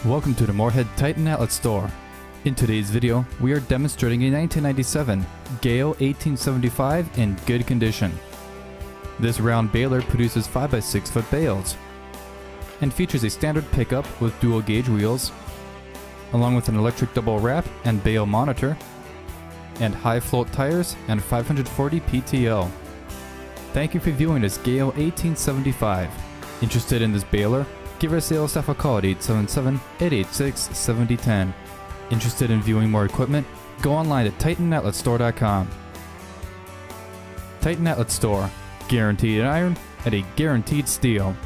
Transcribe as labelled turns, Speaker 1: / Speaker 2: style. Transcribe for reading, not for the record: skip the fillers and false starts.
Speaker 1: Welcome to the Moorhead-Outlet store. In today's video, we are demonstrating a 1997 Gehl 1875 in good condition. This round baler produces 5x6 foot bales and features a standard pickup with dual gauge wheels, along with an electric double wrap and bale monitor, and high float tires and 540 PTO. Thank you for viewing this Gehl 1875. Interested in this baler? Give our sales staff a call at 877-886-7010. Interested in viewing more equipment? Go online at TitanOutletStore.com. Titan Outlet Store. Guaranteed iron at a guaranteed steel.